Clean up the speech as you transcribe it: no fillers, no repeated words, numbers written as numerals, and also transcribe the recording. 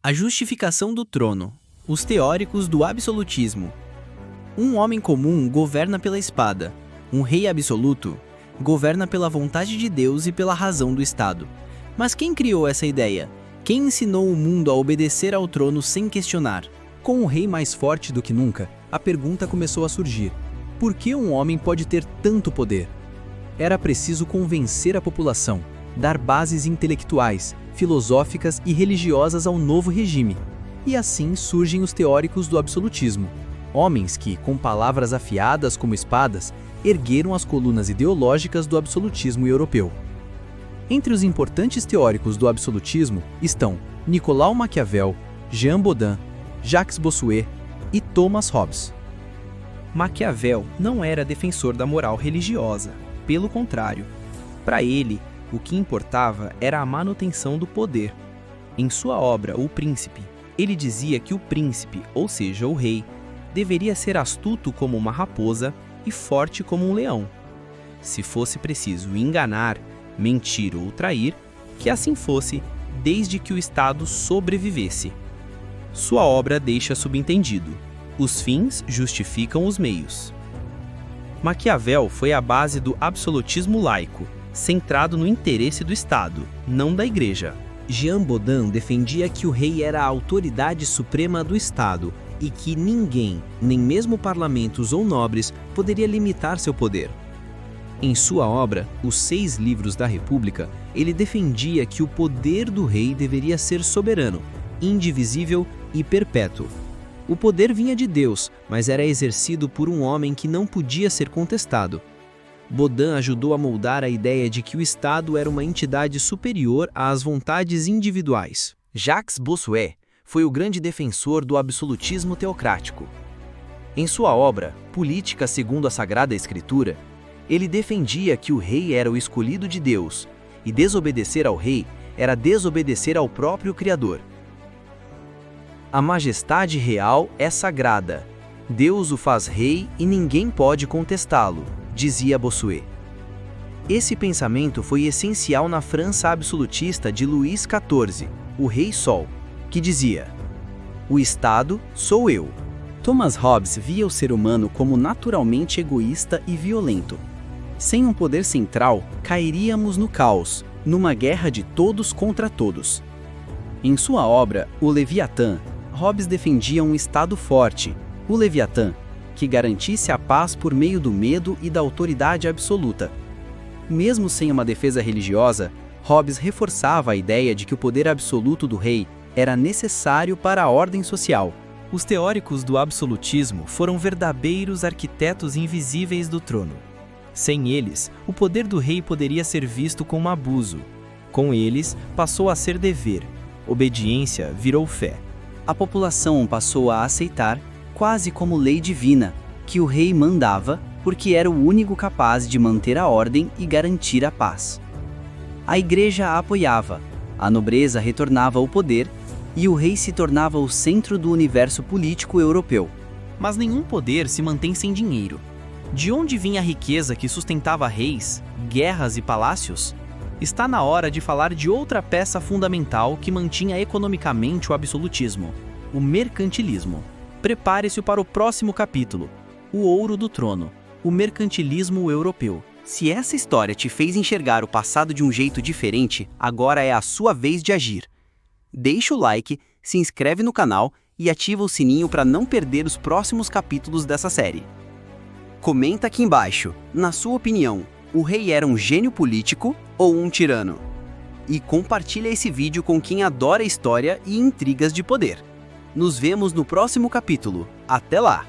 A justificação do trono. Os teóricos do absolutismo. Um homem comum governa pela espada. Um rei absoluto governa pela vontade de Deus e pela razão do Estado. Mas quem criou essa ideia? Quem ensinou o mundo a obedecer ao trono sem questionar? Com o rei mais forte do que nunca, a pergunta começou a surgir: por que um homem pode ter tanto poder? Era preciso convencer a população, dar bases intelectuais, filosóficas e religiosas ao novo regime. E assim surgem os teóricos do absolutismo, homens que, com palavras afiadas como espadas, ergueram as colunas ideológicas do absolutismo europeu. Entre os importantes teóricos do absolutismo estão Nicolau Maquiavel, Jean Bodin, Jacques Bossuet e Thomas Hobbes. Maquiavel não era defensor da moral religiosa, pelo contrário. Para ele, o que importava era a manutenção do poder. Em sua obra O Príncipe, ele dizia que o príncipe, ou seja, o rei, deveria ser astuto como uma raposa e forte como um leão. Se fosse preciso enganar, mentir ou trair, que assim fosse, desde que o Estado sobrevivesse. Sua obra deixa subentendido: os fins justificam os meios. Maquiavel foi a base do absolutismo laico, centrado no interesse do Estado, não da Igreja. Jean Bodin defendia que o rei era a autoridade suprema do Estado e que ninguém, nem mesmo parlamentos ou nobres, poderia limitar seu poder. Em sua obra, Os 6 Livros da República, ele defendia que o poder do rei deveria ser soberano, indivisível e perpétuo. O poder vinha de Deus, mas era exercido por um homem que não podia ser contestado. Bodin ajudou a moldar a ideia de que o Estado era uma entidade superior às vontades individuais. Jacques Bossuet foi o grande defensor do absolutismo teocrático. Em sua obra, Política segundo a Sagrada Escritura, ele defendia que o rei era o escolhido de Deus, e desobedecer ao rei era desobedecer ao próprio Criador. A majestade real é sagrada. Deus o faz rei e ninguém pode contestá-lo, dizia Bossuet. Esse pensamento foi essencial na França absolutista de Luís XIV, o Rei Sol, que dizia: o Estado sou eu. Thomas Hobbes via o ser humano como naturalmente egoísta e violento. Sem um poder central, cairíamos no caos, numa guerra de todos contra todos. Em sua obra, O Leviatã, Hobbes defendia um Estado forte, o Leviatã, que garantisse a paz por meio do medo e da autoridade absoluta. Mesmo sem uma defesa religiosa, Hobbes reforçava a ideia de que o poder absoluto do rei era necessário para a ordem social. Os teóricos do absolutismo foram verdadeiros arquitetos invisíveis do trono. Sem eles, o poder do rei poderia ser visto como abuso. Com eles, passou a ser dever. Obediência virou fé. A população passou a aceitar, quase como lei divina, que o rei mandava porque era o único capaz de manter a ordem e garantir a paz. A igreja a apoiava, a nobreza retornava ao poder e o rei se tornava o centro do universo político europeu. Mas nenhum poder se mantém sem dinheiro. De onde vinha a riqueza que sustentava reis, guerras e palácios? Está na hora de falar de outra peça fundamental que mantinha economicamente o absolutismo: o mercantilismo. Prepare-se para o próximo capítulo, o Ouro do Trono, o mercantilismo europeu. Se essa história te fez enxergar o passado de um jeito diferente, agora é a sua vez de agir. Deixa o like, se inscreve no canal e ativa o sininho para não perder os próximos capítulos dessa série. Comenta aqui embaixo, na sua opinião, o rei era um gênio político ou um tirano? E compartilha esse vídeo com quem adora história e intrigas de poder. Nos vemos no próximo capítulo. Até lá!